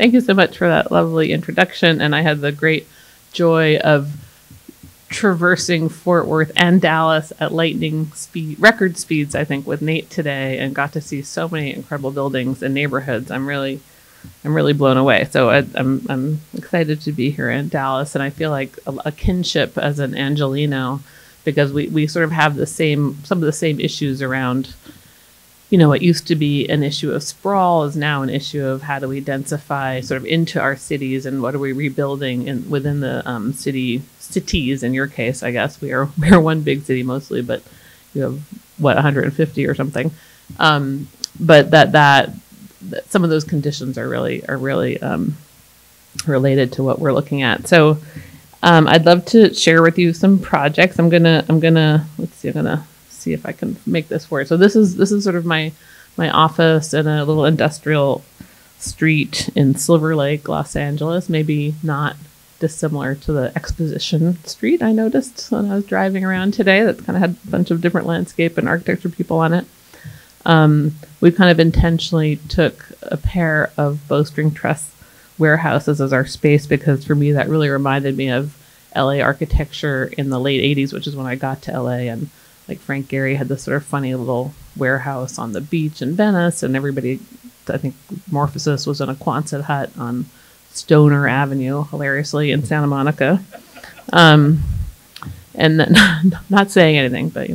Thank you so much for that lovely introduction. And I had the great joy of traversing Fort Worth and Dallas at record speeds, I think, with Nate today, and got to see so many incredible buildings and neighborhoods. I'm really blown away. So I'm excited to be here in Dallas, and I feel like a kinship as an Angelino, because we sort of have some of the same issues around, what used to be an issue of sprawl is now an issue of how do we densify sort of into our cities, and what are we rebuilding within the cities. In your case, I guess we're one big city mostly, but you have 150 or something. But that some of those conditions are really related to what we're looking at. So I'd love to share with you some projects. I'm gonna see if I can make this work. So this is sort of my office in a little industrial street in Silver Lake, Los Angeles. Maybe not dissimilar to the Exposition Street I noticed when I was driving around today. That kind of had a bunch of different landscape and architecture people on it. We kind of intentionally took a pair of bowstring truss warehouses as our space, because for me that really reminded me of LA architecture in the late 80s, which is when I got to LA. And like Frank Gehry had this sort of funny little warehouse on the beach in Venice, and everybody, I think Morphosis was in a Quonset hut on Stoner Avenue, hilariously, in Santa Monica. And then, not saying anything, but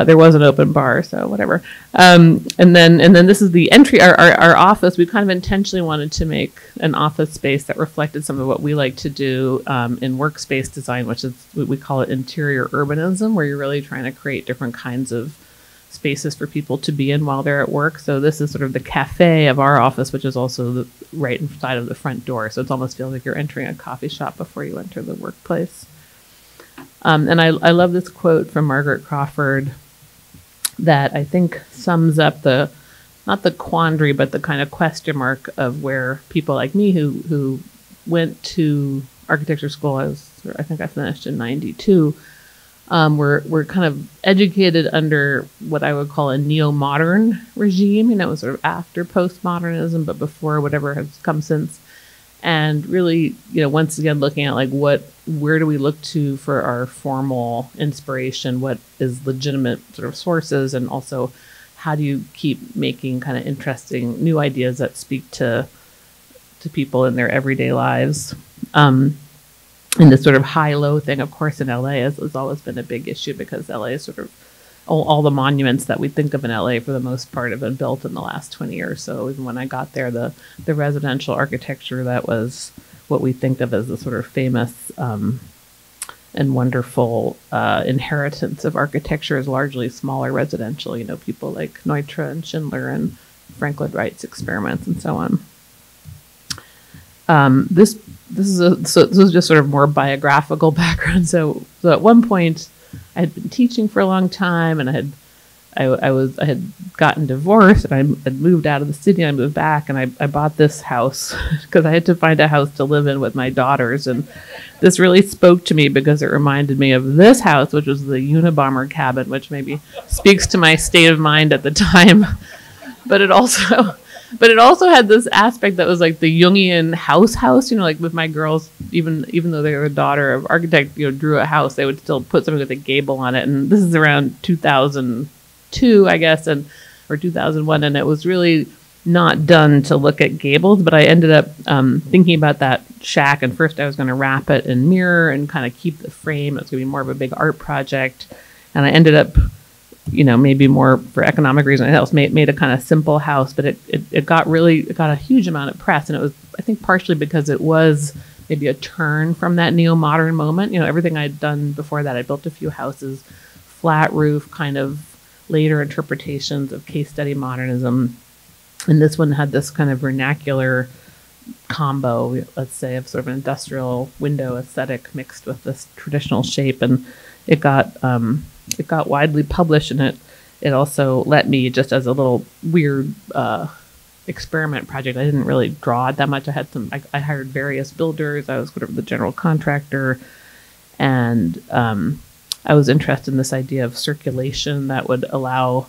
there was an open bar, so whatever. And then this is the entry. Our office. We kind of intentionally wanted to make an office space that reflected some of what we like to do in workspace design, which is we call it interior urbanism, where you're really trying to create different kinds of spaces for people to be in while they're at work. So this is sort of the cafe of our office, which is also the right inside of the front door. So it almost feels like you're entering a coffee shop before you enter the workplace. And I love this quote from Margaret Crawford that I think sums up not the quandary, but the kind of question mark of where people like me who went to architecture school, I think I finished in 92, were kind of educated under what I would call a neo-modern regime. It was sort of after postmodernism, but before whatever has come since. And really, once again, looking at where do we look to for our formal inspiration? What is legitimate sort of sources? And also, how do you keep making kind of interesting new ideas that speak to people in their everyday lives? And this sort of high-low thing, of course, in LA has always been a big issue, because LA is sort of all the monuments that we think of in LA for the most part have been built in the last 20 years. So even when I got there, the residential architecture that was what we think of as the sort of famous and wonderful inheritance of architecture is largely smaller residential, people like Neutra and Schindler and Frank Lloyd Wright's experiments and so on. This is just sort of more biographical background. So at one point, I had been teaching for a long time, and I had gotten divorced, and I had moved out of the city. I moved back, and I bought this house because I had to find a house to live in with my daughters. And this really spoke to me because it reminded me of this house, which was the Unabomber cabin, which maybe speaks to my state of mind at the time. But it also had this aspect that was like the Jungian house, like with my girls, even though they were a daughter of architect, drew a house, they would still put something with a gable on it. And this is around 2002, I guess, or 2001. And it was really not done to look at gables, but I ended up thinking about that shack. And first I was going to wrap it in mirror and kind of keep the frame. It was going to be more of a big art project. And I ended up, maybe more for economic reasons, I made a kind of simple house, but it got a huge amount of press. And it was, I think, partially because it was maybe a turn from that neo-modern moment. Everything I'd done before that, I built a few houses, flat roof, kind of later interpretations of case study modernism. And this one had this kind of vernacular combo, let's say, of sort of an industrial window aesthetic mixed with this traditional shape. And it got widely published, and it also let me, just as a little weird experiment project. I didn't really draw it that much. I hired various builders. I was sort of the general contractor, and I was interested in this idea of circulation that would allow,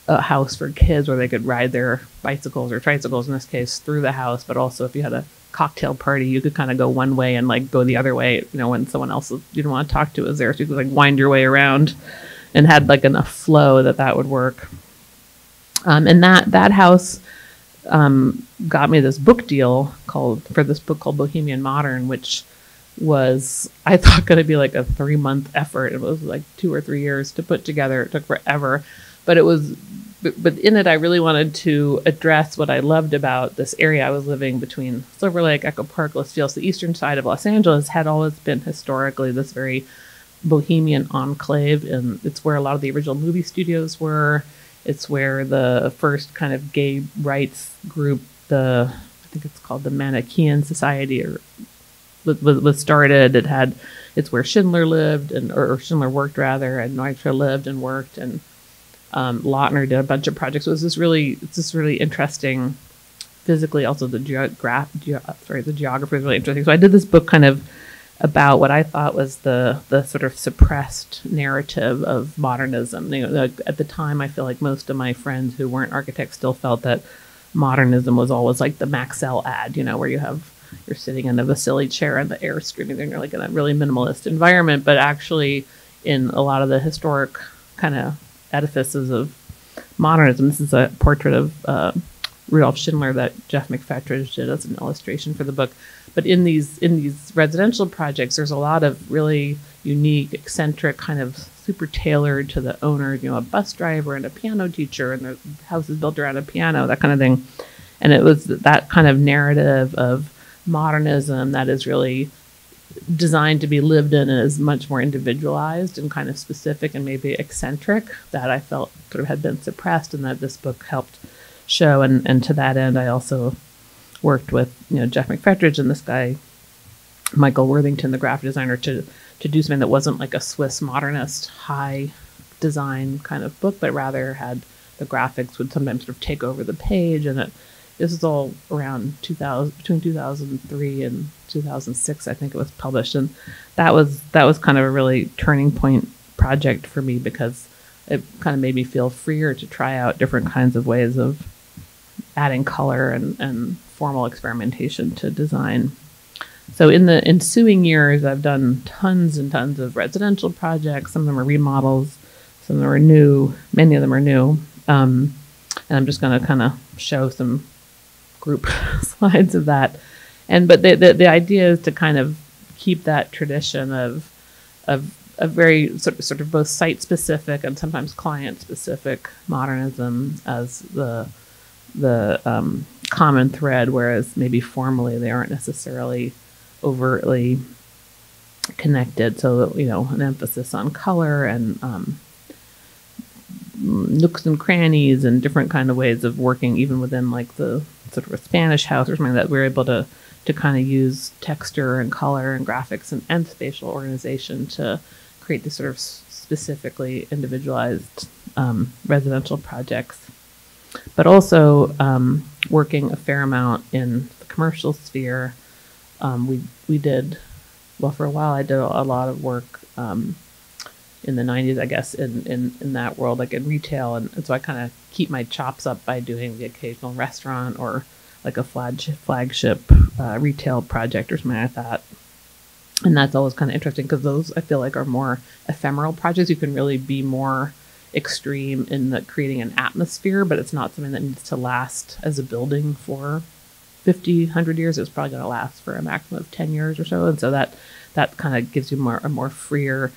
a house for kids where they could ride their bicycles or tricycles in this case through the house, but also if you had a cocktail party, you could kind of go one way and like go the other way, you know, when someone else you didn't want to talk to was there, so you could like wind your way around, and had like enough flow that would work. And that house got me this book deal for this book called Bohemian Modern, which was, I thought, going to be like a 3-month effort. It was like 2 or 3 years to put together. It took forever, but in it, I really wanted to address what I loved about this area I was living between Silver Lake, Echo Park, Los Feliz. The eastern side of Los Angeles had always been historically this very bohemian enclave, and it's where a lot of the original movie studios were. It's where the first kind of gay rights group, I think it's called the Manichaean Society, was started. It's where Schindler lived, or Schindler worked rather, and Neutra lived and worked, and Lautner did a bunch of projects. So it's this really interesting physically. Also, the geography is really interesting. So I did this book kind of about what I thought was the sort of suppressed narrative of modernism. You know, at the time, I feel like most of my friends who weren't architects still felt that modernism was always like the Maxell ad, you know, where you're sitting in a Vasily chair and the air screaming, and you're like in a really minimalist environment. But actually, in a lot of the historic kind of edifices of modernism, this is a portrait of Rudolf Schindler that Jeff McFettridge did as an illustration for the book. But in these residential projects, there's a lot of really unique, eccentric, kind of super tailored to the owner, you know, a bus driver and a piano teacher, and the house is built around a piano, that kind of thing. And it was that kind of narrative of modernism that is really designed to be lived in and is much more individualized and kind of specific and maybe eccentric, that I felt sort of had been suppressed, and that this book helped show. And to that end, I also worked with, you know, Jeff McFettridge and this guy, Michael Worthington, the graphic designer, to do something that wasn't like a Swiss modernist high design kind of book, but rather had the graphics would sometimes sort of take over the page. And this is all around between 2003 and 2006, I think it was published. And that was kind of a really turning point project for me, because it kind of made me feel freer to try out different kinds of ways of adding color and formal experimentation to design. So in the ensuing years, I've done tons and tons of residential projects. Some of them are remodels, some of them are new, many of them are new. And I'm just going to kind of show some group slides of that. But the idea is to kind of keep that tradition of a very sort of both site specific and sometimes client specific modernism as the common thread, whereas maybe formally they aren't necessarily overtly connected. So, you know, an emphasis on color and nooks and crannies and different kind of ways of working, even within like the sort of a Spanish house or something, that we're able to kind of use texture and color and graphics and spatial organization to create these sort of specifically individualized residential projects. But also working a fair amount in the commercial sphere. We did, well, for a while I did a lot of work in the 90s, I guess, in that world, like in retail. And so I kind of keep my chops up by doing the occasional restaurant or like a flagship retail project or something like that. And that's always kind of interesting, because those I feel like are more ephemeral projects. You can really be more extreme in creating an atmosphere, but it's not something that needs to last as a building for 50, 100 years. It's probably going to last for a maximum of 10 years or so. And so that kind of gives you a more freer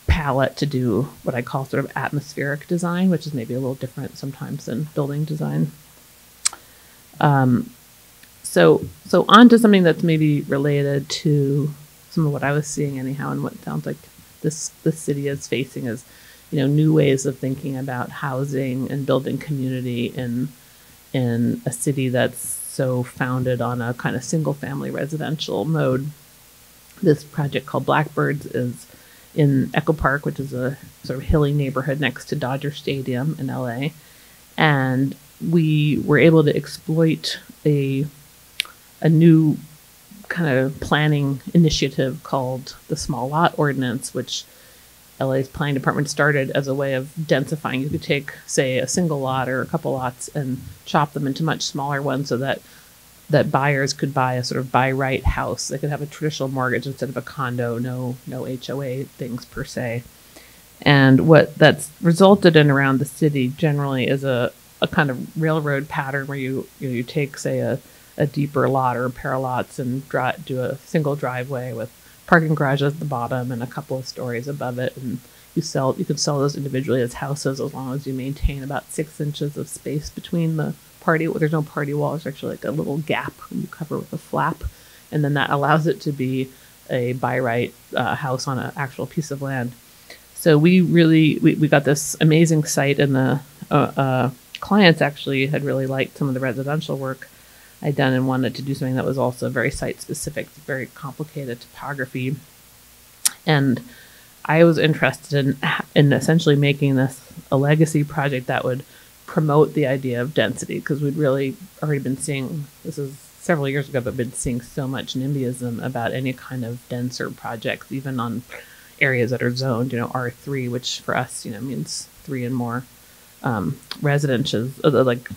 palette to do what I call sort of atmospheric design, which is maybe a little different sometimes than building design. So on to something that's maybe related to some of what I was seeing anyhow, and what sounds like this city is facing is, you know, new ways of thinking about housing and building community in a city that's so founded on a kind of single family residential mode. This project called Blackbirds is in Echo Park, which is a sort of hilly neighborhood next to Dodger Stadium in LA. And we were able to exploit a new kind of planning initiative called the Small Lot Ordinance, which LA's planning department started as a way of densifying. You could take, say, a single lot or a couple lots and chop them into much smaller ones so that buyers could buy a sort of by right house. They could have a traditional mortgage instead of a condo, no HOA things per se. And what that's resulted in around the city generally is a kind of railroad pattern where you take, say, a deeper lot or a pair of lots and do a single driveway with parking garages at the bottom and a couple of stories above it, and you can sell those individually as houses as long as you maintain about 6 inches of space between the party. There's no party wall. There's actually like a little gap and you cover with a flap, and then that allows it to be a by right house on an actual piece of land. So we got this amazing site, and the clients actually had really liked some of the residential work I'd done and wanted to do something that was also very site specific, very complicated topography. And I was interested in essentially making this a legacy project that would promote the idea of density, because we'd really already been seeing, this is several years ago, but been seeing so much NIMBYism about any kind of denser projects, even on areas that are zoned, R3, which for us, means 3 and more residences.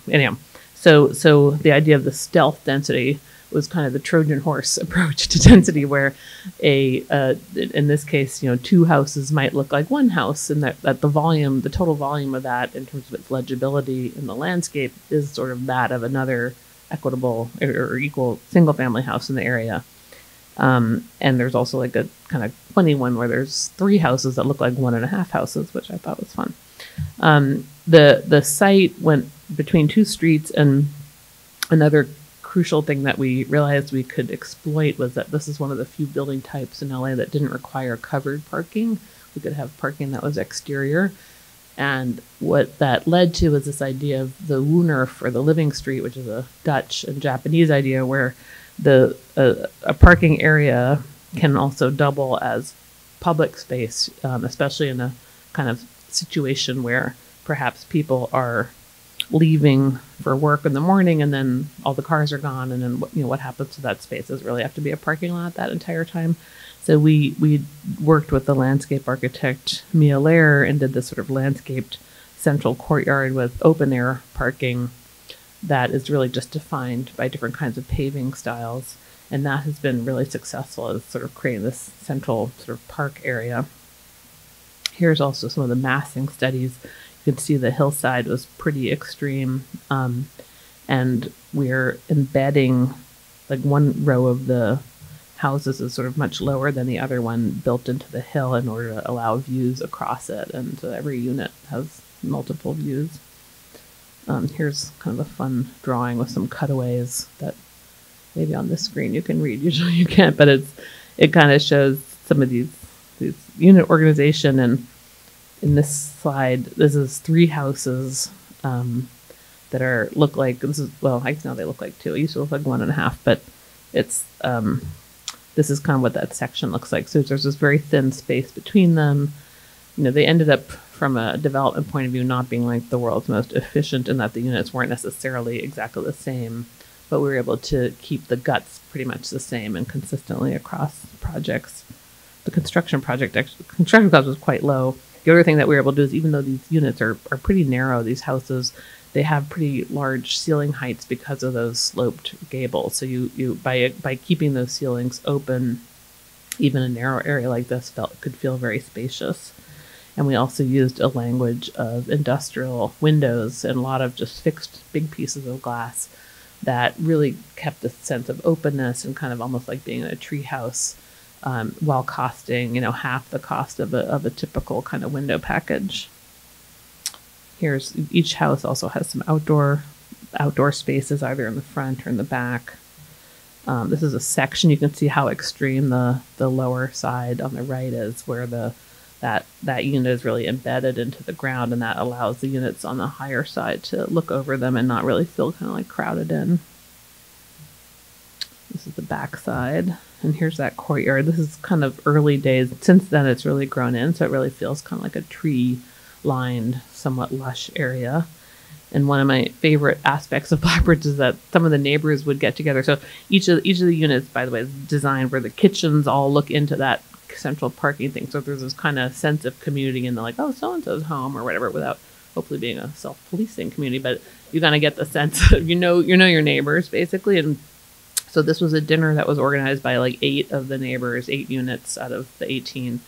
Anyhow. So the idea of the stealth density was kind of the Trojan horse approach to density, where in this case, 2 houses might look like 1 house, and that the total volume of that in terms of its legibility in the landscape is sort of that of another equitable or equal single family house in the area. And there's also like a kind of funny one where there's 3 houses that look like 1.5 houses, which I thought was fun. The site went between 2 streets, and another crucial thing that we realized we could exploit was that this is one of the few building types in LA that didn't require covered parking. We could have parking that was exterior. And what that led to was this idea of the Woonurf, or the living street, which is a Dutch and Japanese idea, where a parking area can also double as public space, especially in a kind of situation where perhaps people are leaving for work in the morning and then all the cars are gone, and then what happens to that space? Does it really have to be a parking lot that entire time? So we worked with the landscape architect Mia Lair and did this sort of landscaped central courtyard with open air parking that is really just defined by different kinds of paving styles, and that has been really successful as sort of creating this central sort of park area. Here's also some of the massing studies. You can see the hillside was pretty extreme, and we're embedding, like, one row of the houses is sort of much lower than the other one, built into the hill in order to allow views across it, and so every unit has multiple views. Here's kind of a fun drawing with some cutaways that maybe on this screen you can read. Usually you can't, but it kind of shows some of these unit organization. And in this slide, this is 3 houses that look like, this is, well, I guess now they look like 2. It used to look like 1.5, but it's this is kind of what that section looks like. So there's this very thin space between them. They ended up, from a development point of view, not being like the world's most efficient, in that the units weren't necessarily exactly the same, but we were able to keep the guts pretty much the same and consistently across projects. The construction cost was quite low. The other thing that we were able to do is, even though these units are pretty narrow, these houses, they have pretty large ceiling heights because of those sloped gables. So you by keeping those ceilings open, even a narrow area like this could feel very spacious. And we also used a language of industrial windows and a lot of just fixed big pieces of glass that really kept a sense of openness and kind of almost like being in a tree house, while costing, half the cost of a typical kind of window package. Here's, each house also has some outdoor spaces, either in the front or in the back. This is a section. You can see how extreme the lower side on the right is, where that unit is really embedded into the ground, and that allows the units on the higher side to look over them and not really feel kind of like crowded in. This is the back side, and here's that courtyard. This is kind of early days. Since then, it's really grown in, so it really feels kind of like a tree-lined, somewhat lush area. And one of my favorite aspects of Blackbridge is that some of the neighbors would get together. So each of the units, by the way, is designed where the kitchens all look into that central parking thing. So there's this kind of sense of community and like, oh, so-and-so's home or whatever, without hopefully being a self-policing community. But you kind of get the sense of, you know your neighbors basically. And so this was a dinner that was organized by like 8 of the neighbors, 8 units out of the 18.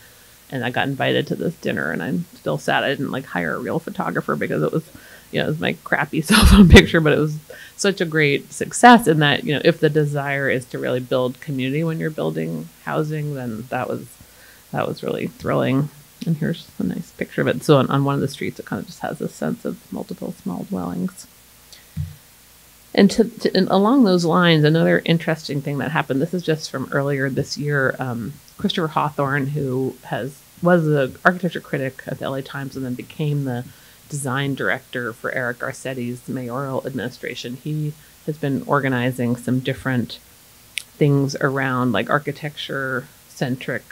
And I got invited to this dinner, and I'm still sad I didn't like hire a real photographer, because it was, it was my crappy cell phone picture, but it was such a great success in that, if the desire is to really build community when you're building housing, then that was really thrilling. And here's a nice picture of it. So on one of the streets, it kind of just has this sense of multiple small dwellings. And and along those lines, another interesting thing that happened, this is just from earlier this year, Christopher Hawthorne, who was the architecture critic at the LA Times and then became the design director for Eric Garcetti's mayoral administration. He has been organizing some different things around like architecture-centric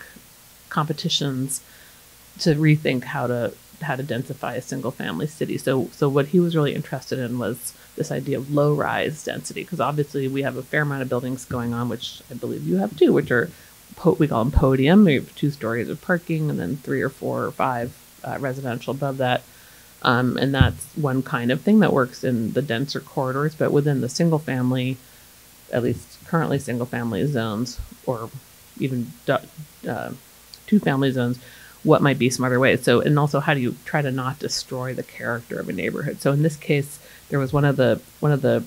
competitions to rethink how to densify a single-family city. So what he was really interested in was this idea of low-rise density, because obviously we have a fair amount of buildings going on, which I believe you have too, which are we call them podium. We have 2 stories of parking, and then 3 or 4 or 5 residential above that. And that's one kind of thing that works in the denser corridors, but within the single-family, at least currently single-family zones, or even 2-family zones, what might be smarter ways? So, and also, how do you try to not destroy the character of a neighborhood? So in this case, there was one of the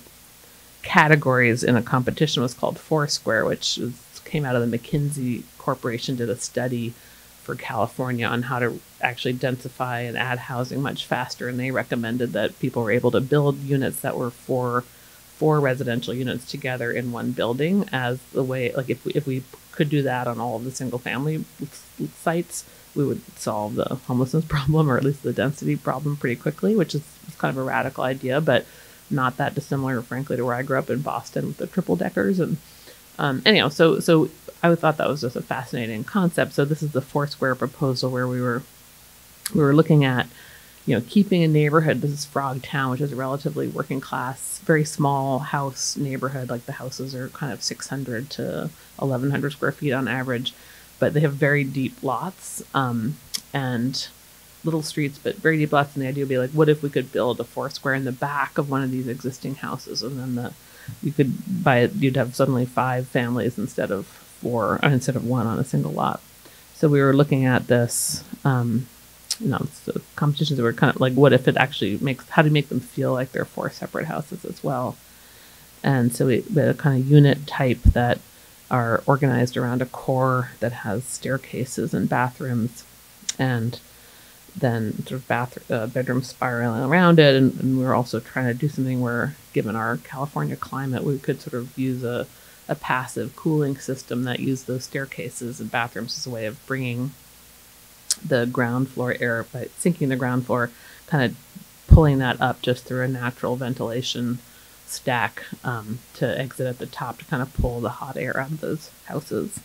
categories in a competition was called Foursquare, which came out of the McKinsey Corporation, did a study for California on how to actually densify and add housing much faster. And they recommended that people were able to build units that were four residential units together in one building as the way, like if we could do that on all of the single family sites, we would solve the homelessness problem, or at least the density problem, pretty quickly, which is kind of a radical idea, but not that dissimilar, frankly, to where I grew up in Boston with the triple deckers. And anyhow, so I thought that was just a fascinating concept. So this is the Foursquare proposal, where we were looking at, keeping a neighborhood. This is Frogtown, which is a relatively working class, very small house neighborhood. Like the houses are kind of 600 to 1,100 square feet on average, but they have very deep lots and little streets, but very deep lots. And the idea would be like, what if we could build a Foursquare in the back of one of these existing houses, and then you'd have suddenly 5 families instead of 4, or instead of 1 on a single lot. So we were looking at this, so competitions that were kind of like, what if it actually how do you make them feel like they're 4 separate houses as well? And so we had a kind of unit type that are organized around a core that has staircases and bathrooms, and then sort of bedroom spiraling around it. And we were also trying to do something where, given our California climate, we could sort of use a passive cooling system that used those staircases and bathrooms as a way of bringing the ground floor air, by sinking the ground floor, kind of pulling that up just through a natural ventilation stack to exit at the top to kind of pull the hot air out of those houses.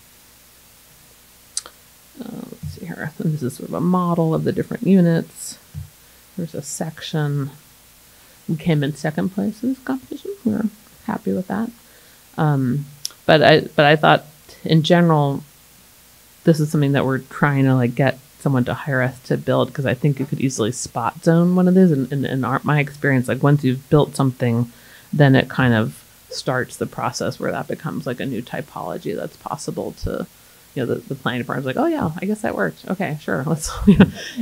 Let's see here. And this is sort of a model of the different units. There's a section. We came in 2nd place in this competition. We were happy with that. But I thought, in general, this is something that we're trying to like get someone to hire us to build, because I think you could easily spot zone one of these. And in my experience, like once you've built something, then it kind of starts the process where that becomes like a new typology that's possible to, the planning department's like, oh yeah, I guess that worked. Okay, sure. Let's,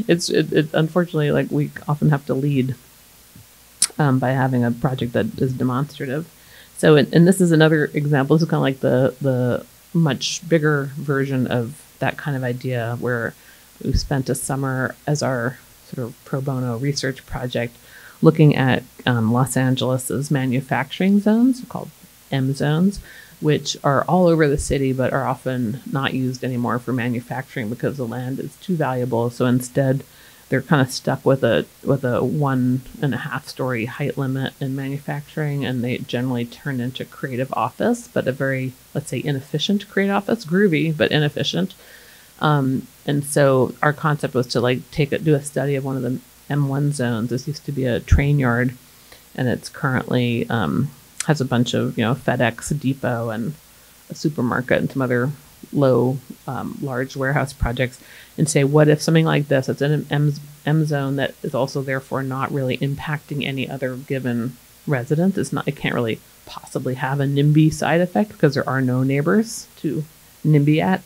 it's unfortunately, like, we often have to lead by having a project that is demonstrative. So, and this is another example. This is kind of like the much bigger version of that kind of idea, where we spent a summer as our sort of pro bono research project looking at Los Angeles's manufacturing zones, called M zones, which are all over the city, but are often not used anymore for manufacturing because the land is too valuable. So instead, they're kind of stuck with a 1.5 story height limit in manufacturing, and they generally turn into creative office, but a very, let's say, inefficient creative office, groovy but inefficient. And so our concept was to like do a study of one of the M1 zones. This used to be a train yard, and it's currently has a bunch of FedEx depot and a supermarket and some other large warehouse projects, and say, what if something like this, it's in an M zone that is also therefore not really impacting any other given resident. It can't really possibly have a NIMBY side effect because there are no neighbors to NIMBY at.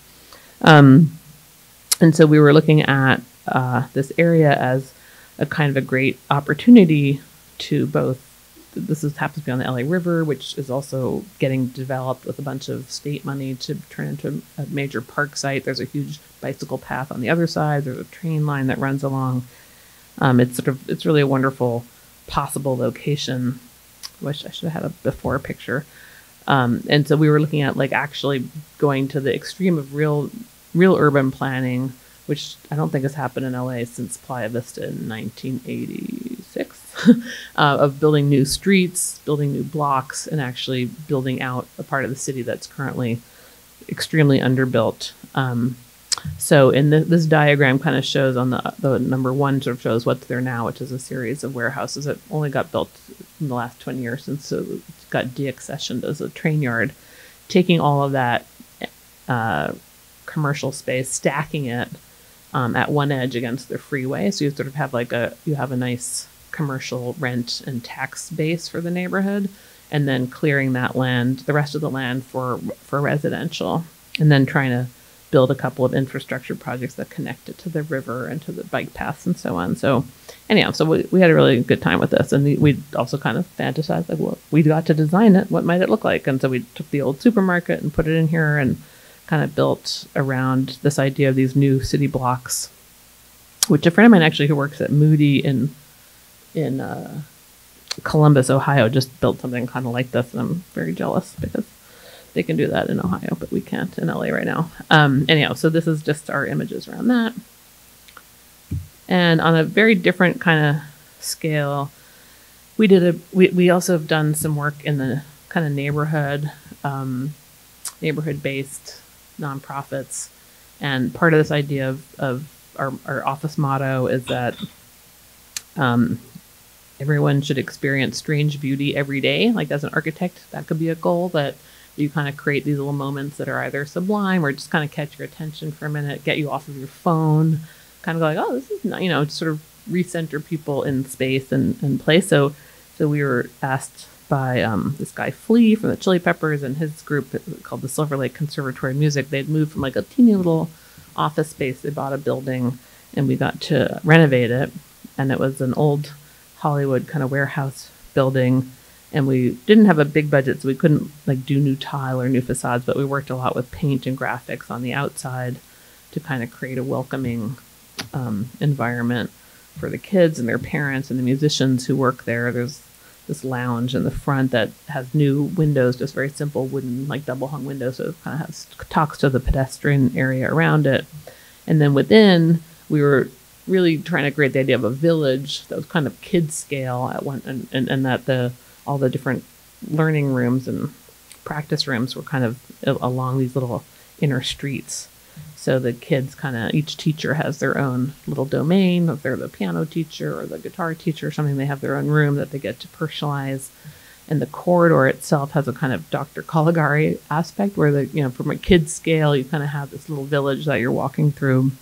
And so we were looking at this area as a kind of a great opportunity to both, happens to be on the LA River, which is also getting developed with a bunch of state money to turn into a major park site. There's a huge bicycle path on the other side. There's a train line that runs along. It's really a wonderful possible location. Wish I should have had a before picture. And so we were looking at like actually going to the extreme of real urban planning, which I don't think has happened in LA since Playa Vista in 1986, of building new streets, building new blocks, and actually building out a part of the city that's currently extremely underbuilt. So in this diagram kind of shows on the number one sort of shows what's there now, which is a series of warehouses that only got built in the last 20 years, and so it got deaccessioned as a train yard, taking all of that commercial space, stacking it at one edge against the freeway. So you sort of have a nice commercial rent and tax base for the neighborhood, and then clearing that land, the rest of the land for residential, and then trying to build a couple of infrastructure projects that connect it to the river and to the bike paths and so on. So anyhow, so we had a really good time with this, and we also kind of fantasized like, well, we got to design it, what might it look like? And so we took the old supermarket and put it in here and kind of built around this idea of these new city blocks, which a friend of mine actually who works at Moody in Columbus, Ohio, just built something kind of like this, and I'm very jealous because they can do that in Ohio, but we can't in LA right now. Anyhow, so this is just our images around that. And on a very different kind of scale, we also have done some work in the kind of neighborhood-based nonprofits. And part of this idea of our office motto is that everyone should experience strange beauty every day. Like as an architect, that could be a goal, that you kind of create these little moments that are either sublime or just kind of catch your attention for a minute, get you off of your phone, kind of go like, oh, this is not, sort of recenter people in space and place. So we were asked by this guy Flea from the Chili Peppers and his group called the Silver Lake Conservatory of Music. They'd moved from like a teeny little office space. They bought a building and we got to renovate it. And it was an old Hollywood kind of warehouse building. And we didn't have a big budget, so we couldn't like do new tile or new facades, but we worked a lot with paint and graphics on the outside to kind of create a welcoming environment for the kids and their parents and the musicians who work there. There's this lounge in the front that has new windows, just very simple wooden, like double hung windows. So it kind of talks to the pedestrian area around it. And then within, we were really trying to create the idea of a village that was kind of kid scale at one, and that all the different learning rooms and practice rooms were kind of along these little inner streets. So the kids each teacher has their own little domain. If they're the piano teacher or the guitar teacher or something, they have their own room that they get to personalize. And the corridor itself has a kind of Dr. Caligari aspect where from a kid's scale, you kind of have this little village that you're walking through.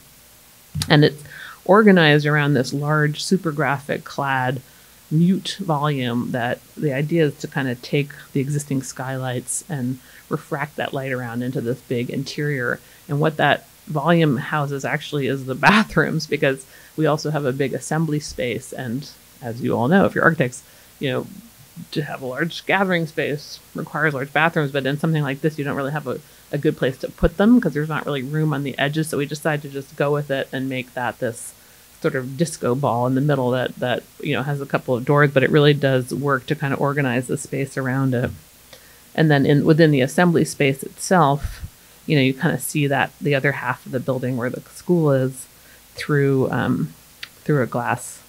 And it's organized around this large, super graphic clad mute volume that the idea is to kind of take the existing skylights and refract that light around into this big interior. And what that volume houses actually is the bathrooms, because we also have a big assembly space. And as you all know, if you're architects, to have a large gathering space requires large bathrooms. But in something like this, you don't really have a good place to put them because there's not really room on the edges. So we decided to just go with it and make that this sort of disco ball in the middle that has a couple of doors, but it really does work to kind of organize the space around it. And then within the assembly space itself, you kind of see that the other half of the building where the school is through a glass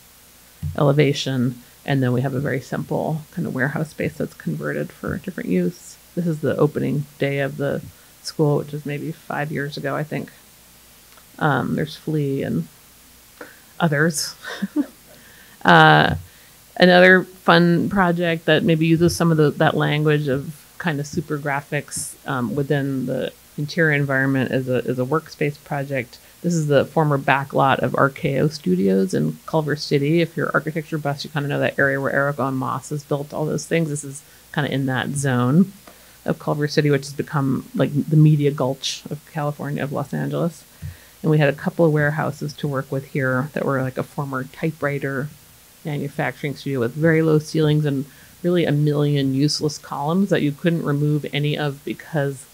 elevation. And then we have a very simple kind of warehouse space that's converted for different use. This is the opening day of the school, which is maybe 5 years ago, I think. There's Flea and others. Another fun project that maybe uses some of that language of kind of super graphics within the interior environment is a workspace project. This is the former back lot of RKO Studios in Culver City. If you're architecture buffs, you kind of know that area where Eric on Moss has built all those things. This is kind of in that zone of Culver City, which has become like the media gulch of California, of Los Angeles. And we had a couple of warehouses to work with here that were like a former typewriter manufacturing studio with very low ceilings and really a million useless columns that you couldn't remove any of because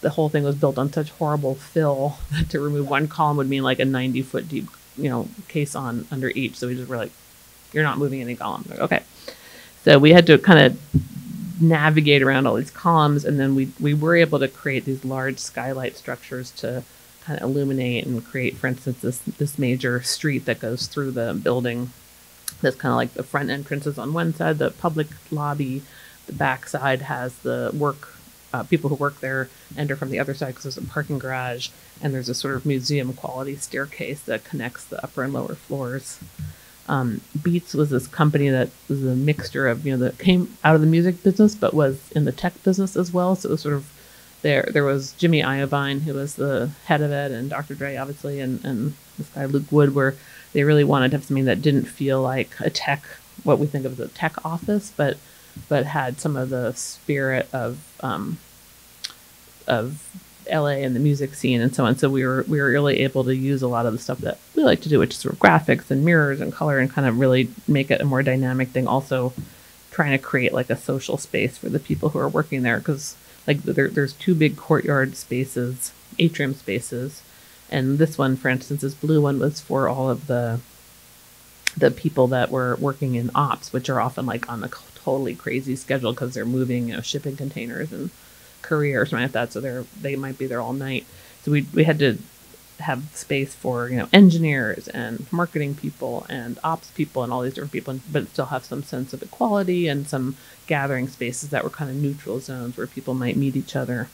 the whole thing was built on such horrible fill that to remove one column would mean like a 90-foot deep, caisson under each. So we just were like, you're not moving any columns. Like, okay. So we had to kind of navigate around all these columns, and then we were able to create these large skylight structures to kind of illuminate and create, for instance, this major street that goes through the building. That's kind of like the front entrance is on one side, the public lobby. The back side has the people who work there enter from the other side because there's a parking garage, and there's a sort of museum quality staircase that connects the upper and lower floors. Beats was this company that was a mixture of, that came out of the music business but was in the tech business as well. So it was sort of there was Jimmy Iovine, who was the head of it, and Dr. Dre, obviously, and this guy Luke Wood, where they really wanted to have something that didn't feel like what we think of as a tech office, but had some of the spirit of LA and the music scene and so on. So we were really able to use a lot of the stuff that we like to do, which is sort of graphics and mirrors and color, and kind of really make it a more dynamic thing. Also trying to create like a social space for the people who are working there, because like there's two big courtyard spaces, atrium spaces, and this one, for instance, this blue one was for all of the people that were working in ops, which are often like on a totally crazy schedule because they're moving, shipping containers and courier or something like that. So they might be there all night. So we had to have space for engineers and marketing people and ops people and all these different people, but still have some sense of equality and some gathering spaces that were kind of neutral zones where people might meet each other.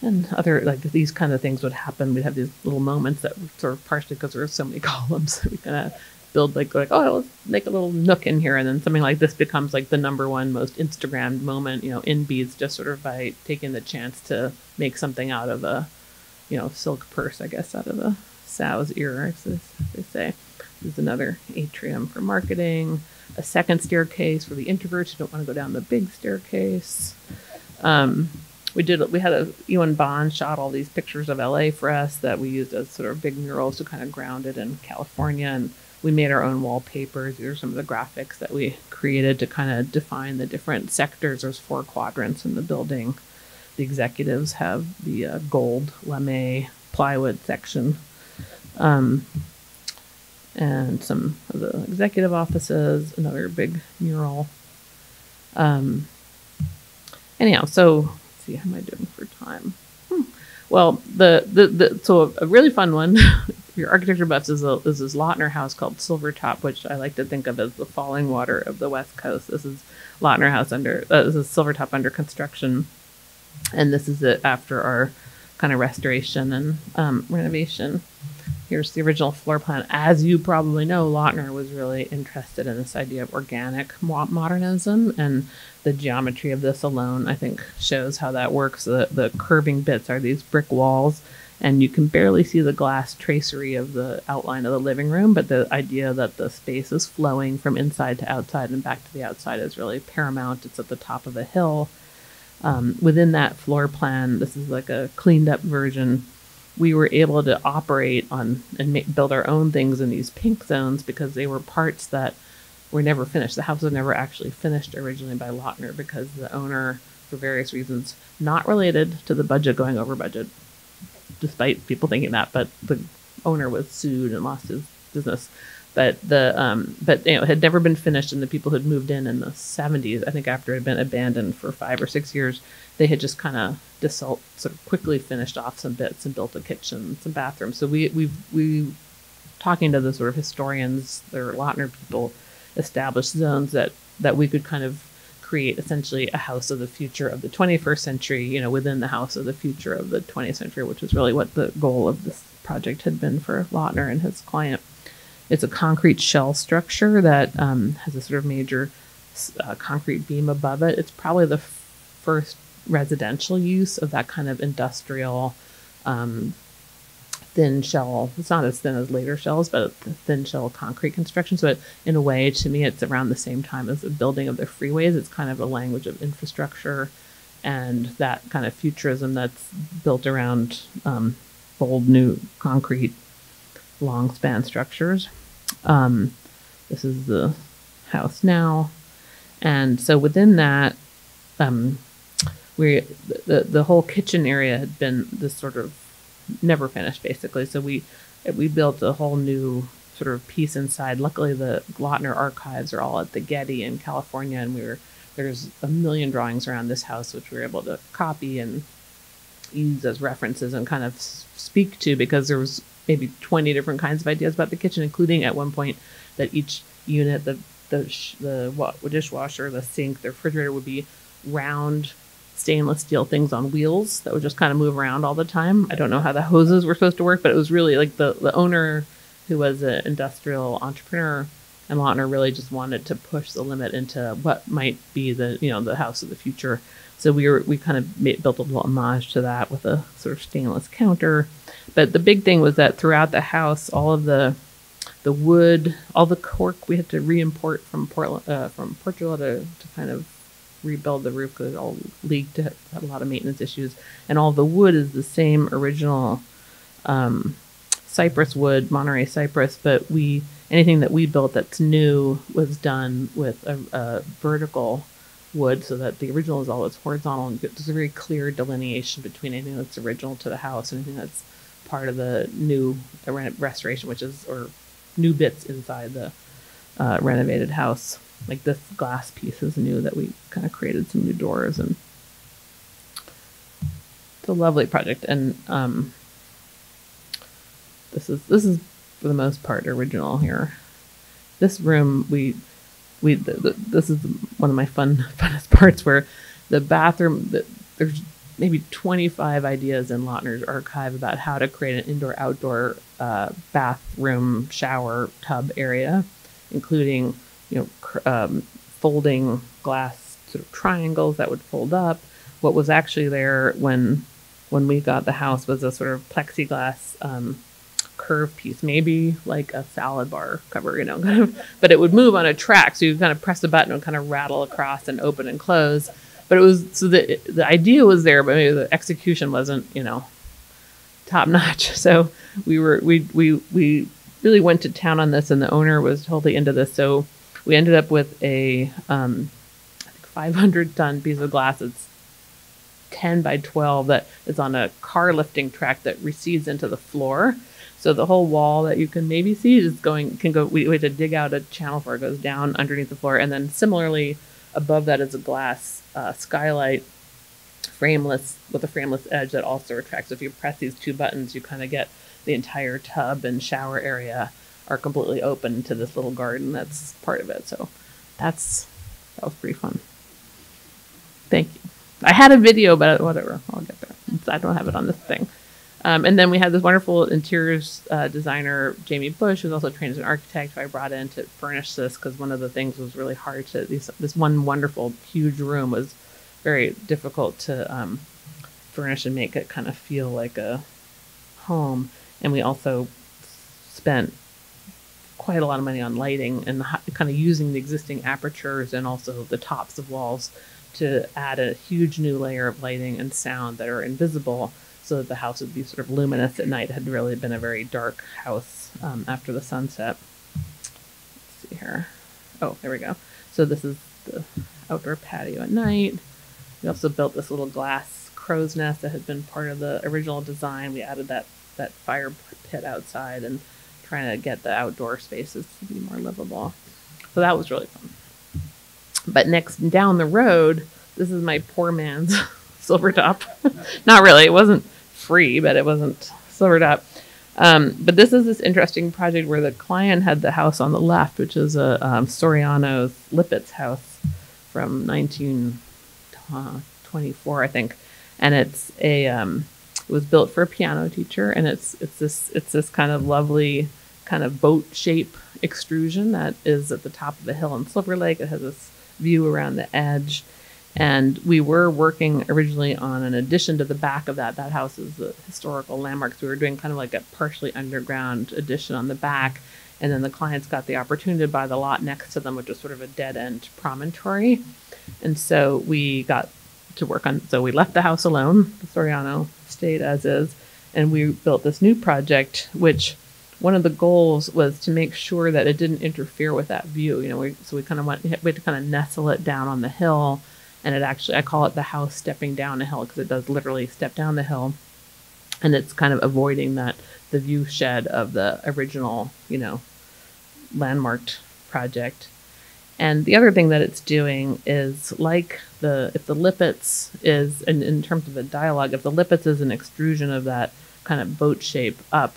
And other, like, these kind of things would happen. We'd have these little moments that were sort of partially because there were so many columns. We kind of build like, oh, let's make a little nook in here. And then something like this becomes like the #1 most Instagrammed moment, in Beads, just sort of by taking the chance to make something out of a, silk purse, I guess, out of a sow's ear, as they say. There's another atrium for marketing, a second staircase for the introverts who don't want to go down the big staircase. We had Ewan Bond shot all these pictures of LA for us that we used as sort of big murals to kind of ground it in California. And we made our own wallpapers. These are some of the graphics that we created to kind of define the different sectors. There's 4 quadrants in the building. The executives have the gold lame plywood section. And some of the executive offices, another big mural. Anyhow, so see, how am I doing for time? Well, so a really fun one for your architecture buffs is this Lautner house called Silvertop, which I like to think of as the falling water of the West Coast. This is Lautner house this is Silvertop under construction, and this is it after our kind of restoration and renovation. Here's the original floor plan. As you probably know, Lautner was really interested in this idea of organic modernism, and the geometry of this alone, I think, shows how that works. The curving bits are these brick walls, and you can barely see the glass tracery of the outline of the living room, but the idea that the space is flowing from inside to outside and back to the outside is really paramount. It's at the top of a hill. Within that floor plan, this is like a cleaned up version. We were able to operate on and build our own things in these pink zones because they were parts that were never finished. The house was never actually finished originally by Lautner because the owner, for various reasons, not related to the budget going over budget, despite people thinking that, but the owner was sued and lost his business. But it had never been finished, and the people who had moved in the 70s, I think after it had been abandoned for 5 or 6 years, they had just kind of sort of quickly finished off some bits and built a kitchen, some bathrooms. So we talking to the sort of historians, their Lautner people, established zones that we could kind of create essentially a house of the future of the 21st century, within the house of the future of the 20th century, which was really what the goal of this project had been for Lautner and his client. It's a concrete shell structure that has a sort of major concrete beam above it. It's probably the first residential use of that kind of industrial thin shell. It's not as thin as later shells, but thin shell concrete construction. So in a way, to me, it's around the same time as the building of the freeways. It's kind of a language of infrastructure and that kind of futurism that's built around bold new concrete long span structures. This is the house now. And so within that, the whole kitchen area had been this sort of never finished, basically. So we built a whole new sort of piece inside. Luckily, the Lautner archives are all at the Getty in California, and there's a million drawings around this house, which we were able to copy and use as references and kind of speak to, because there was maybe 20 different kinds of ideas about the kitchen, including at one point that each unit, the dishwasher, the sink, the refrigerator would be round stainless steel things on wheels that would just kind of move around all the time. I don't know how the hoses were supposed to work, but it was really like the owner, who was an industrial entrepreneur, and Lautner really just wanted to push the limit into what might be the house of the future. So we kind of built a little homage to that with a sort of stainless counter. But the big thing was that throughout the house, all of the wood, all the cork we had to re-import from Portugal to kind of rebuild the roof because it all leaked, had a lot of maintenance issues. And all the wood is the same original cypress wood, Monterey cypress, but anything that we built that's new was done with a vertical wood, so that the original is always horizontal, and there's a very clear delineation between anything that's original to the house and anything that's part of the new restoration, or new bits inside the renovated house. Like this glass piece is new that we kind of created some new doors, and it's a lovely project. And this is for the most part original here. This room this is one of my funnest parts, where the bathroom, there's maybe 25 ideas in Lautner's archive about how to create an indoor-outdoor bathroom shower tub area, including folding glass sort of triangles that would fold up. What was actually there when we got the house was a sort of plexiglass curve piece, maybe like a salad bar cover, kind of, but it would move on a track. So you kind of press a button and kind of rattle across and open and close. But it was, so the idea was there, but maybe the execution wasn't, top notch. So we really went to town on this, and the owner was totally into this. So we ended up with a, I think 500-ton piece of glass. It's 10 by 12 that is on a car lifting track that recedes into the floor. So the whole wall that you can maybe see we had to dig out a channel for it, goes down underneath the floor. And then similarly, above that is a glass skylight, frameless, with a frameless edge that also retracts. So if you press these two buttons, you kind of get the entire tub and shower area are completely open to this little garden that's part of it. So that was pretty fun. Thank you. I had a video, but whatever, I'll get there. I don't have it on this thing. And then we had this wonderful interiors designer, Jamie Bush, who's also trained as an architect, who I brought in to furnish this, because one of the things was really hard to, this one wonderful, huge room was very difficult to furnish and make it kind of feel like a home. And we also spent quite a lot of money on lighting and kind of using the existing apertures and also the tops of walls to add a huge new layer of lighting and sound that are invisible, so that the house would be sort of luminous at night. It had really been a very dark house after the sunset. Let's see here. Oh, there we go. So this is the outdoor patio at night. We also built this little glass crow's nest that had been part of the original design. We added that fire pit outside and trying to get the outdoor spaces to be more livable. So that was really fun. But next, down the road, this is my poor man's silver top. Not really. It wasn't free, but it wasn't silver top. But this is this interesting project where the client had the house on the left, which is a Soriano's Lippett's house from 1924, I think. And it was built for a piano teacher, and it's this kind of lovely kind of boat shape extrusion that is at the top of the hill in Silver Lake. It has this view around the edge, And we were working originally on an addition to the back of that. That house is a historical landmark. So we were doing kind of like a partially underground addition on the back. And then the clients got the opportunity to buy the lot next to them, which was sort of a dead end promontory. And so we got to work on, so we left the house alone. The Soriano stayed as is. And we built this new project, which one of the goals was to make sure that it didn't interfere with that view. So we kind of we had to kind of nestle it down on the hill. And it actually, I call it the house stepping down a hill because it does literally step down the hill. And it's kind of avoiding the view shed of the original, landmarked project. And the other thing that it's doing is like if the Lippitz is, in terms of a dialogue, if the Lippitz is an extrusion of that kind of boat shape up,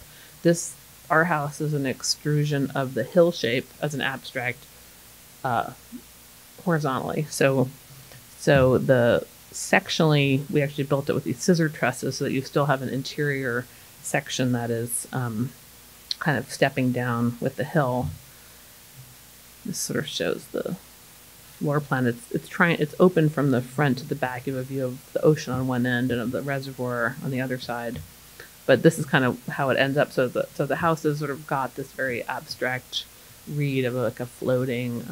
our house is an extrusion of the hill shape as an abstract horizontally. So sectionally, we actually built it with these scissor trusses so that you still have an interior section that is kind of stepping down with the hill. This sort of shows the floor plan. It's open from the front to the back. You have a view of the ocean on one end and of the reservoir on the other side. But this is kind of how it ends up. So the house has sort of got this very abstract read of like a floating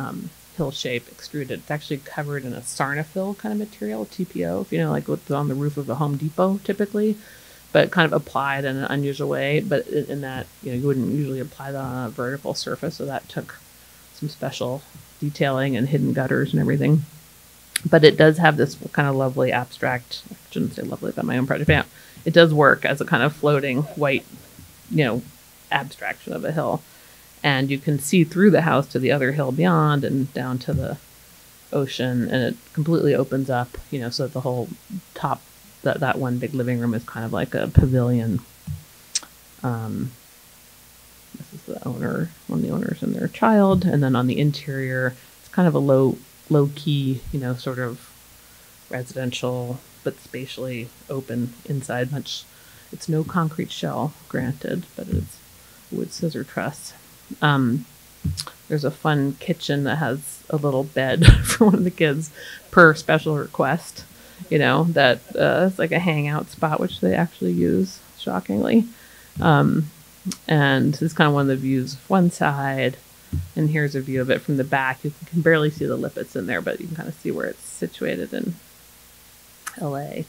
hill shape extruded. It's actually covered in a sarnafill kind of material, TPO, like what's on the roof of a Home Depot typically, but kind of applied in an unusual way. But in that, you wouldn't usually apply that on a vertical surface. So that took some special detailing and hidden gutters and everything. But it does have this kind of lovely abstract, I shouldn't say lovely about my own project, but yeah, it does work as a kind of floating white, abstraction of a hill. And you can see through the house to the other hill beyond and down to the ocean, and it completely opens up, so that the whole top, that one big living room is kind of like a pavilion. This is the owner, one of the owners and their child, and then on the interior, it's kind of a low key, sort of residential, but spatially open inside. It's no concrete shell, granted, but it's wood scissor truss. There's a fun kitchen that has a little bed for one of the kids per special request, that it's like a hangout spot, which they actually use, shockingly. And this is kind of one of the views of one side, and here's a view of it from the back. You can barely see the Lippitz in there, but you can kind of see where it's situated in LA.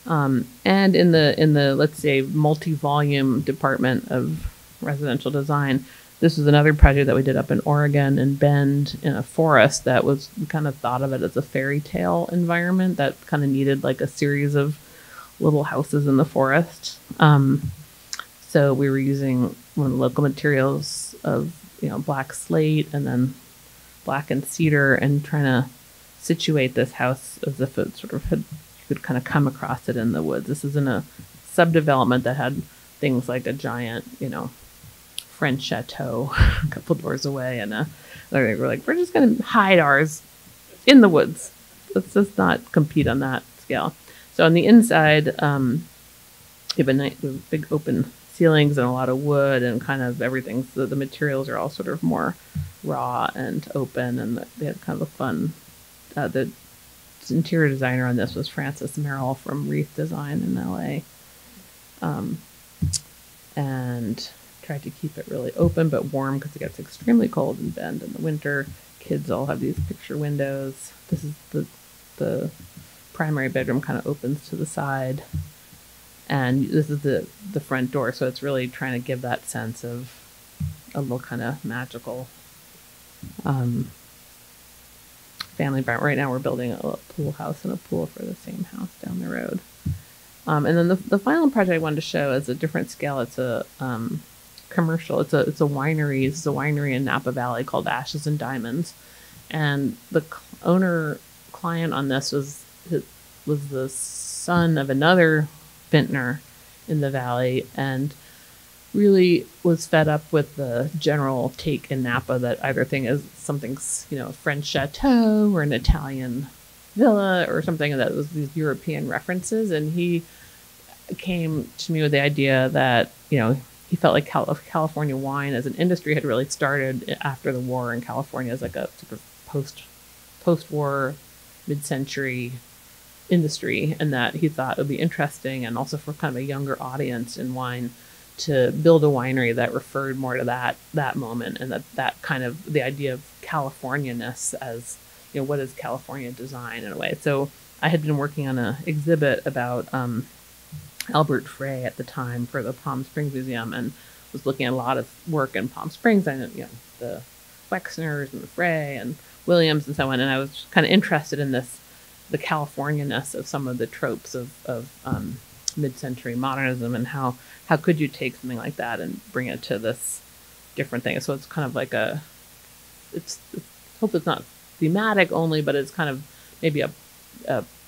And in the let's say multi-volume department of residential design, this is another project that we did up in Oregon in Bend in a forest that we kind of thought of it as a fairy tale environment that kind of needed like a series of little houses in the forest. So we were using one of the local materials of, black slate and then blackened cedar and trying to situate this house as if it sort of you could kind of come across it in the woods. This is in a subdevelopment that had things like a giant, French chateau a couple doors away, and they were like, we're just going to hide ours in the woods. Let's just not compete on that scale. So on the inside, you have a big open ceilings and a lot of wood and kind of everything. So the materials are all sort of more raw and open, and they had kind of a fun. The interior designer on this was Francis Merrill from Wreath Design in LA, and tried to keep it really open but warm because it gets extremely cold in Bend in the winter. Kids all have these picture windows. This is the primary bedroom, kind of opens to the side, and this is the front door. So it's really trying to give that sense of a little kind of magical family environment. Right now we're building a pool house and a pool for the same house down the road. And then the final project I wanted to show is a different scale. It's a commercial. It's a winery. It's a winery in Napa Valley called Ashes and Diamonds, and the owner client on this was the son of another vintner in the valley, and really was fed up with the general take in Napa that everything is something's a French chateau or an Italian villa or something that was these European references, and he came to me with the idea that he felt like California wine as an industry had really started after the war in California as like a sort of post-war mid-century industry, and that he thought it would be interesting, and also for kind of a younger audience in wine, to build a winery that referred more to that moment, and that kind of the idea of California-ness as, you know, what is California design in a way. So I had been working on an exhibit about Albert Frey at the time for the Palm Springs Museum, and was looking at a lot of work in Palm Springs. I know, you know, the Wexners and the Frey and Williams and so on, and I was kind of interested in this, the California-ness of some of the tropes of mid-century modernism, and how could you take something like that and bring it to this different thing. So it's kind of like it's hope it's not thematic only, but it's kind of maybe a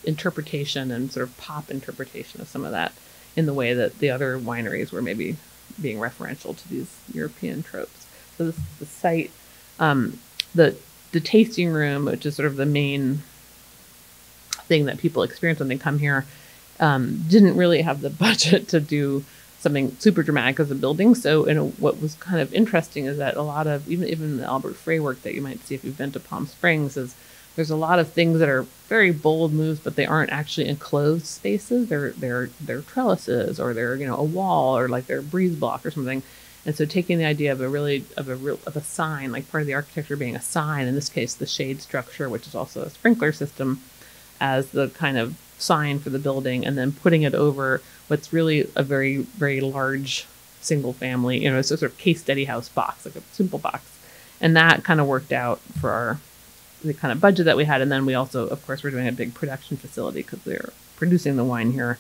interpretation and sort of pop interpretation of some of that, in the way that the other wineries were maybe being referential to these European tropes. So the site, the tasting room, which is sort of the main thing that people experience when they come here, didn't really have the budget to do something super dramatic as a building. So, what was kind of interesting is that a lot of even the Albert Frey work that you might see if you've been to Palm Springs, is there's a lot of things that are very bold moves, but they aren't actually enclosed spaces. They're trellises, or they're, you know, a wall, or like they're a breeze block or something. And so taking the idea of a sign, like part of the architecture being a sign, in this case the shade structure, which is also a sprinkler system, as the kind of sign for the building, and then putting it over what's really a very, very large single family, you know, it's a sort of case study house box, like a simple box. And that kind of worked out for the kind of budget that we had. And then we also, of course, we're doing a big production facility because we're producing the wine here.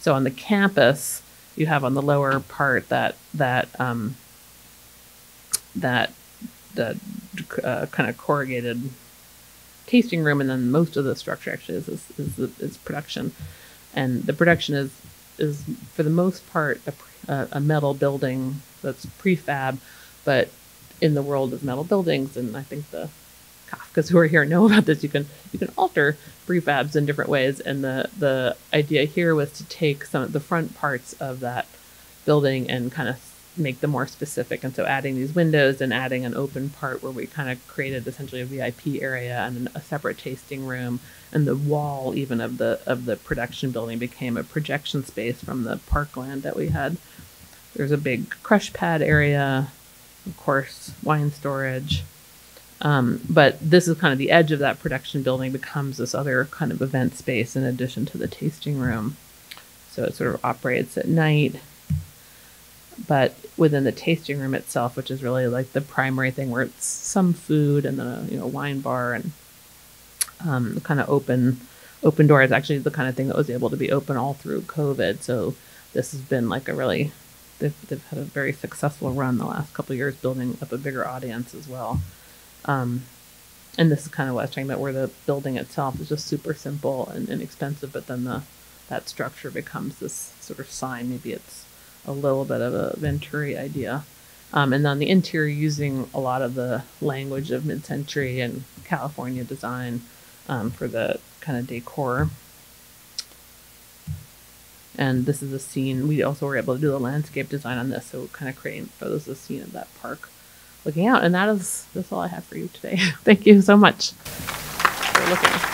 So on the campus, you have on the lower part the kind of corrugated tasting room, and then most of the structure actually is production. And the production is for the most part a metal building that's prefab, but in the world of metal buildings, and I think the Kafkas who are here know about this, you can alter prefabs in different ways. And the idea here was to take some of the front parts of that building and kind of make them more specific. And so adding these windows and adding an open part where we kind of created essentially a VIP area and a separate tasting room, and the wall even of the production building became a projection space from the parkland that we had. There's a big crush pad area, of course, wine storage. But this is kind of the edge of that production building becomes this other kind of event space in addition to the tasting room. So it sort of operates at night. But within the tasting room itself, which is really like the primary thing, where it's some food and then a wine bar, and the kind of open door is actually the kind of thing that was able to be open all through COVID. So this has been like they've had a very successful run the last couple of years, building up a bigger audience as well. And this is kind of what I was talking about, where the building itself is just super simple and inexpensive, but then that structure becomes this sort of sign. Maybe it's a little bit of a Venturi idea. And on the interior, using a lot of the language of mid-century and California design for the kind of decor. And this is a scene. We also were able to do the landscape design on this, so kind of creating photos of the scene of that park looking out. And that's all I have for you today. Thank you so much for looking.